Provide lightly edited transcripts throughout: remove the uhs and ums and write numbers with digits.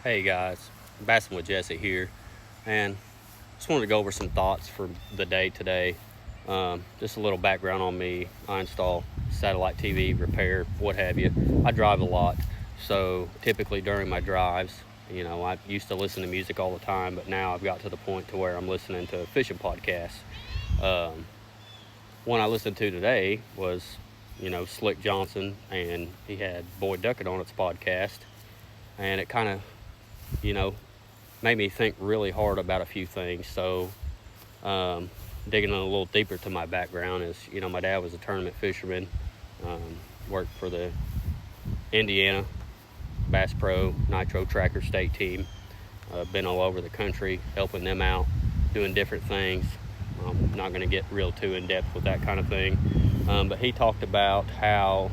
Hey guys, Bassing with Jesse here, and just wanted to go over some thoughts for the day today. Just a little background on me. I install satellite TV, repair, what have you. I drive a lot, so typically during my drives, I used to listen to music all the time, but now I've got to the point to where I'm listening to fishing podcasts. Um, One I listened to today was, Slick Johnson, and he had Boyd Duckett on its podcast, and it kind of, you know, made me think really hard about a few things. So, digging a little deeper to my background is, my dad was a tournament fisherman, worked for the Indiana Bass Pro Nitro Tracker State Team, been all over the country helping them out, doing different things. I'm not going to get real too in depth with that kind of thing, but he talked about how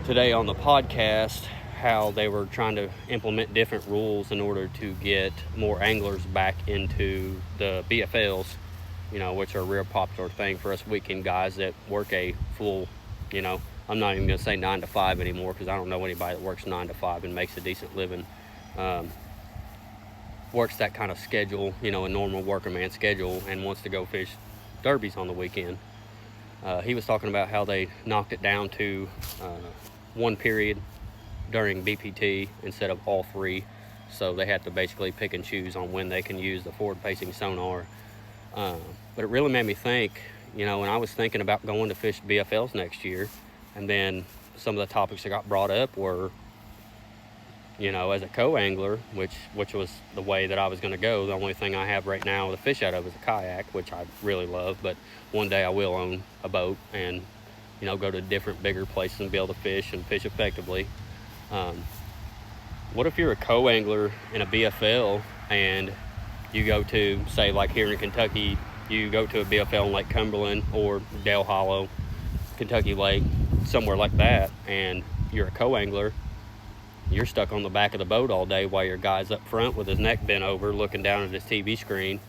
today on the podcast how they were trying to implement different rules in order to get more anglers back into the BFLs, which are a real popular thing for us weekend guys that work a full, I'm not even going to say 9 to 5 anymore because I don't know anybody that works 9 to 5 and makes a decent living. Works that kind of schedule, a normal worker man schedule, and wants to go fish derbies on the weekend. He was talking about how they knocked it down to one period during BPT instead of all three, so they had to basically pick and choose on when they can use the forward-facing sonar. But it really made me think, when I was thinking about going to fish BFLs next year, and then some of the topics that got brought up were, as a co-angler, which was the way that I was going to go. The only thing I have right now to fish out of is a kayak, which I really love, but one day I will own a boat and, go to different bigger places and be able to fish and fish effectively. What if you're a co-angler in a BFL and you go to, say, like here in Kentucky, you go to a BFL in Lake Cumberland or Dale Hollow, Kentucky Lake, somewhere like that, and you're a co-angler, you're stuck on the back of the boat all day while your guy's up front with his neck bent over looking down at his TV screen,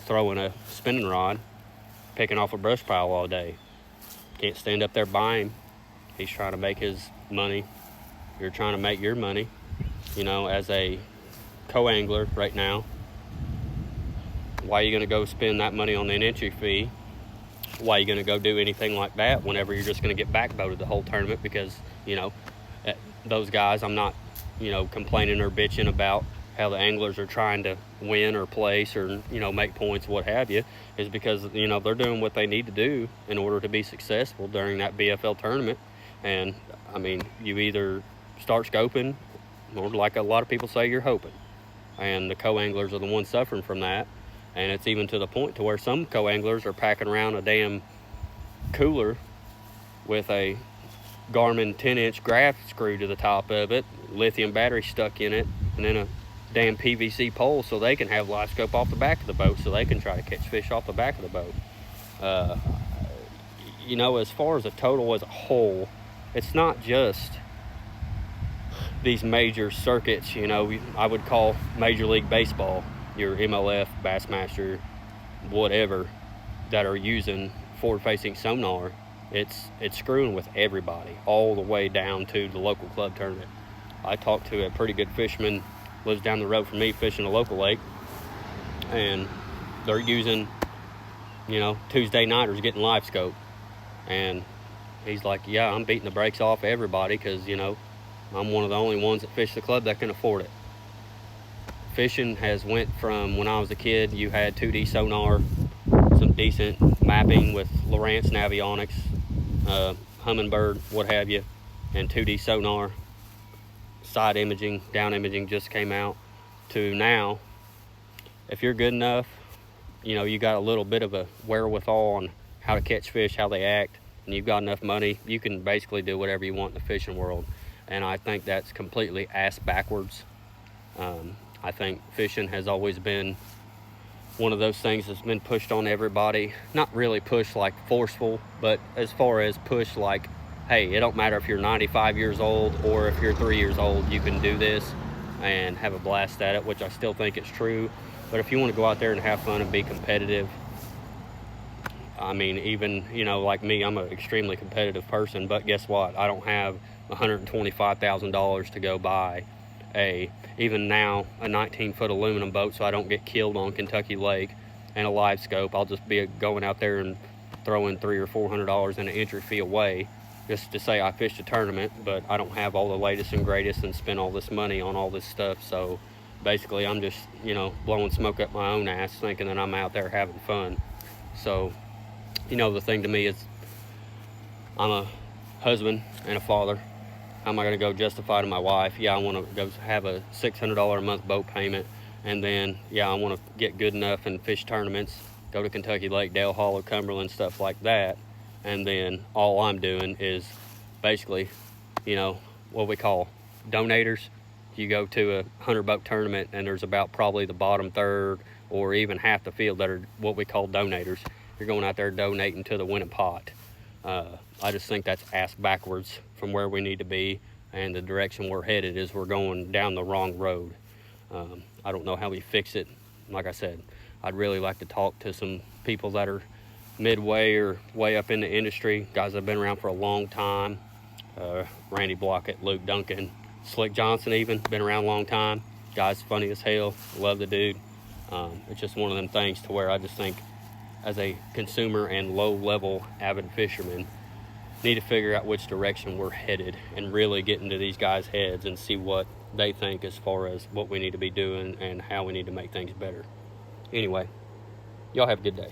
throwing a spinning rod, picking off a brush pile all day. Can't stand up there by him. He's trying to make his money. You're trying to make your money, as a co-angler right now. Why are you going to go spend that money on an entry fee? Why are you going to go do anything like that whenever you're just going to get backboated the whole tournament? Because, those guys, I'm not, complaining or bitching about how the anglers are trying to win or place or, make points, what have you, is because, they're doing what they need to do in order to be successful during that BFL tournament. And, you either start scoping, or like a lot of people say, you're hoping. And the co-anglers are the ones suffering from that. And it's even to the point to where some co-anglers are packing around a damn cooler with a Garmin 10-inch graph screwed to the top of it, lithium battery stuck in it, and then a damn PVC pole so they can have live scope off the back of the boat so they can try to catch fish off the back of the boat. As far as a total as a whole, it's not just these major circuits, I would call Major League Baseball, your MLF, Bassmaster, whatever, that are using forward-facing sonar. It's screwing with everybody, all the way down to the local club tournament. I talked to a pretty good fisherman, lives down the road from me, fishing a local lake, and they're using, Tuesday nighters getting live scope. And he's like, yeah, I'm beating the brakes off everybody because, I'm one of the only ones that fish the club that can afford it. Fishing has went from when I was a kid, you had 2D sonar, some decent mapping with Lowrance Navionics, Humminbird, what have you, and 2D sonar, side imaging, down imaging just came out, to now, if you're good enough, you got a little bit of a wherewithal on how to catch fish, how they act, and you've got enough money, you can basically do whatever you want in the fishing world. And I think that's completely ass backwards. I think fishing has always been one of those things that's been pushed on everybody. Not really pushed like forceful, but as far as push like, hey, it don't matter if you're 95 years old or if you're 3 years old, you can do this and have a blast at it, which I still think is true. But if you want to go out there and have fun and be competitive, even, like me, I'm an extremely competitive person, but guess what? I don't have $125,000 to go buy even now, a 19-foot aluminum boat so I don't get killed on Kentucky Lake, and a live scope. I'll just be going out there and throwing $300 or $400 in an entry fee away just to say I fished a tournament, but I don't have all the latest and greatest and spend all this money on all this stuff. So basically I'm just, blowing smoke up my own ass thinking that I'm out there having fun. So, the thing to me is I'm a husband and a father. How am I going to go justify to my wife, I want to go have a $600 a month boat payment, and then, I want to get good enough and fish tournaments, go to Kentucky Lake, Dale Hollow, Cumberland, stuff like that, and then all I'm doing is basically, what we call donators. You go to a 100-boat tournament, and there's about probably the bottom third or even half the field that are what we call donators. You're going out there donating to the winning pot. I just think that's ass backwards from where we need to be, and the direction we're headed is we're going down the wrong road. I don't know how we fix it. Like I said, I'd really like to talk to some people that are midway or way up in the industry, guys that have been around for a long time. Randy Blockett, Luke Duncan, Slick Johnson even, been around a long time. Guy's funny as hell, love the dude. It's just one of them things to where I just think as a consumer and low-level avid fisherman, need to figure out which direction we're headed and really get into these guys' heads and see what they think as far as what we need to be doing and how we need to make things better. Anyway, y'all have a good day.